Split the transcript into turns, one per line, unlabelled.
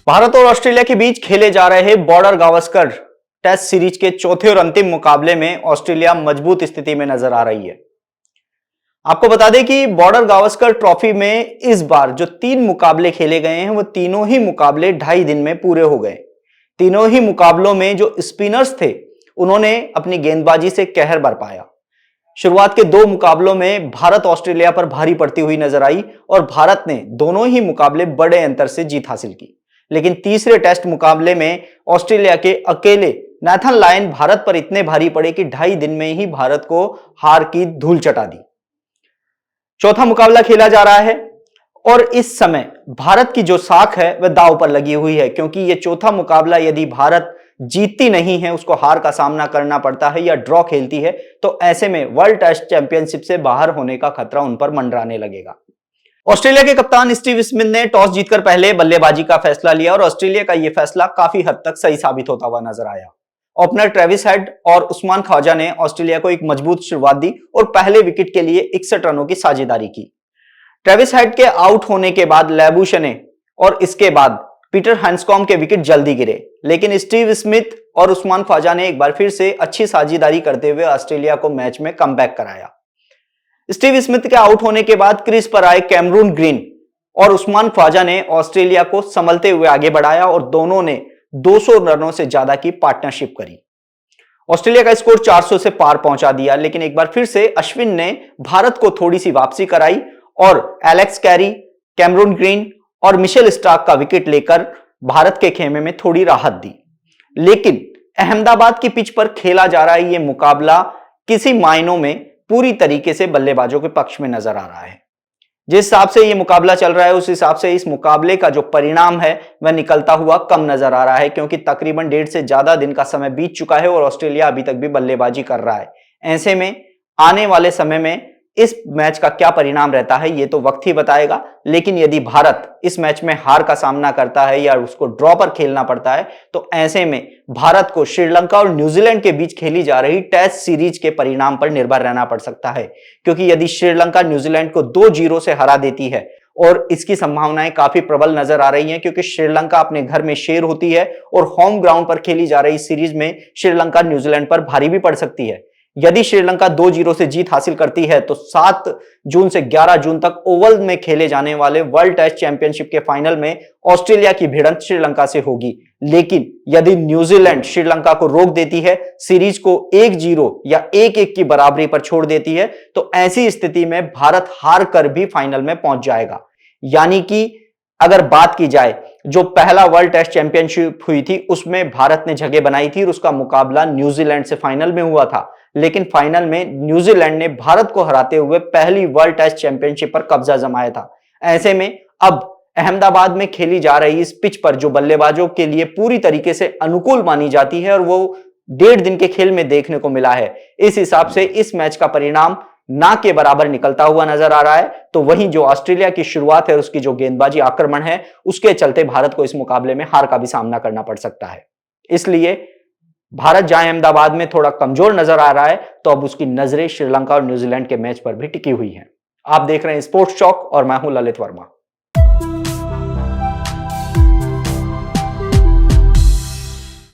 भारत और ऑस्ट्रेलिया के बीच खेले जा रहे बॉर्डर गावस्कर टेस्ट सीरीज के चौथे और अंतिम मुकाबले में ऑस्ट्रेलिया मजबूत स्थिति में नजर आ रही है। आपको बता दें कि बॉर्डर गावस्कर ट्रॉफी में इस बार जो 3 मुकाबले खेले गए हैं वो तीनों ही मुकाबले 2.5 दिन में पूरे हो गए। तीनों ही मुकाबलों में जो स्पिनर्स थे उन्होंने अपनी गेंदबाजी से कहर बरपाया। शुरुआत के 2 मुकाबलों में भारत ऑस्ट्रेलिया पर भारी पड़ती हुई नजर आई और भारत ने दोनों ही मुकाबले बड़े अंतर से जीत हासिल की। लेकिन तीसरे टेस्ट मुकाबले में ऑस्ट्रेलिया के अकेले नाथन लायन भारत पर इतने भारी पड़े कि 2.5 दिन में ही भारत को हार की धूल चटा दी। चौथा मुकाबला खेला जा रहा है और इस समय भारत की जो साख है वह दांव पर लगी हुई है, क्योंकि यह चौथा मुकाबला यदि भारत जीतती नहीं है, उसको हार का सामना करना पड़ता है या ड्रॉ खेलती है, तो ऐसे में वर्ल्ड टेस्ट चैंपियनशिप से बाहर होने का खतरा उन पर मंडराने लगेगा। ऑस्ट्रेलिया के कप्तान स्टीव स्मिथ ने टॉस जीतकर पहले बल्लेबाजी का फैसला लिया और ऑस्ट्रेलिया का यह फैसला काफी हद तक सही साबित होता हुआ नजर आया। ओपनर ट्रेविस हेड और उस्मान ख्वाजा ने ऑस्ट्रेलिया को एक मजबूत शुरुआत दी और पहले विकेट के लिए 61 रनों की साझेदारी की। ट्रेविस हेड के आउट होने के बाद लैबुशने और इसके बाद पीटर हैंड्सकॉम्ब के विकेट जल्दी गिरे, लेकिन स्टीव स्मिथ और उस्मान ख्वाजा ने एक बार फिर से अच्छी साझेदारी करते हुए ऑस्ट्रेलिया को मैच में कमबैक कराया। स्टीव स्मिथ के आउट होने के बाद क्रीज पर आए कैमरून ग्रीन और उस्मान ख्वाजा ने ऑस्ट्रेलिया को संभलते हुए आगे बढ़ाया और दोनों ने 200 रनों से ज्यादा की पार्टनरशिप करी। ऑस्ट्रेलिया का स्कोर 400 से पार पहुंचा दिया, लेकिन एक बार फिर से अश्विन ने भारत को थोड़ी सी वापसी कराई और एलेक्स कैरी, कैमरून ग्रीन और मिशेल स्टार्क का विकेट लेकर भारत के खेमे में थोड़ी राहत दी। लेकिन अहमदाबाद की पिच पर खेला जा रहा यह मुकाबला किसी मायनों में पूरी तरीके से बल्लेबाजों के पक्ष में नजर आ रहा है। जिस हिसाब से यह मुकाबला चल रहा है उस हिसाब से इस मुकाबले का जो परिणाम है वह निकलता हुआ कम नजर आ रहा है, क्योंकि तकरीबन 1.5 से ज्यादा दिन का समय बीत चुका है और ऑस्ट्रेलिया अभी तक भी बल्लेबाजी कर रहा है। ऐसे में आने वाले समय में इस मैच का क्या परिणाम रहता है ये तो वक्त ही बताएगा, लेकिन यदि भारत इस मैच में हार का सामना करता है या उसको ड्रॉ पर खेलना पड़ता है तो ऐसे में भारत को श्रीलंका और न्यूजीलैंड के बीच खेली जा रही टेस्ट सीरीज के परिणाम पर निर्भर रहना पड़ सकता है, क्योंकि यदि श्रीलंका न्यूजीलैंड को 2-0 से हरा देती है और इसकी संभावनाएं काफी प्रबल नजर आ रही हैं, क्योंकि श्रीलंका अपने घर में शेर होती है और होम ग्राउंड पर खेली जा रही सीरीज में श्रीलंका न्यूजीलैंड पर भारी भी पड़ सकती है। यदि श्रीलंका 2-0 से जीत हासिल करती है तो 7 जून से 11 जून तक ओवल में खेले जाने वाले वर्ल्ड टेस्ट चैंपियनशिप के फाइनल में ऑस्ट्रेलिया की भिड़ंत श्रीलंका से होगी। लेकिन यदि न्यूजीलैंड श्रीलंका को रोक देती है, सीरीज को 1-0 या 1-1 की बराबरी पर छोड़ देती है, तो ऐसी स्थिति में भारत हार कर भी फाइनल में पहुंच जाएगा। यानी कि अगर बात की जाए जो पहला वर्ल्ड टेस्ट चैंपियनशिप हुई थी उसमें भारत ने जगह बनाई थी और उसका मुकाबला न्यूजीलैंड से फाइनल में हुआ था, लेकिन फाइनल में न्यूजीलैंड ने भारत को हराते हुए पहली वर्ल्ड टेस्ट चैंपियनशिप पर कब्जा जमाया था। ऐसे में अब अहमदाबाद में खेली जा रही इस पिच पर जो बल्लेबाजों के लिए पूरी तरीके से अनुकूल मानी जाती है और वो 1.5 दिन के खेल में देखने को मिला है, इस हिसाब से इस मैच का परिणाम ना के बराबर निकलता हुआ नजर आ रहा है। तो वहीं जो ऑस्ट्रेलिया की शुरुआत है उसकी जो गेंदबाजी आक्रमण है उसके चलते भारत को इस मुकाबले में हार का भी सामना करना पड़ सकता है। इसलिए भारत जहां अहमदाबाद में थोड़ा कमजोर नजर आ रहा है तो अब उसकी नजरें श्रीलंका और न्यूजीलैंड के मैच पर भी टिकी हुई हैं। आप देख रहे हैं स्पोर्ट्स चौक और मैं हूं ललित वर्मा।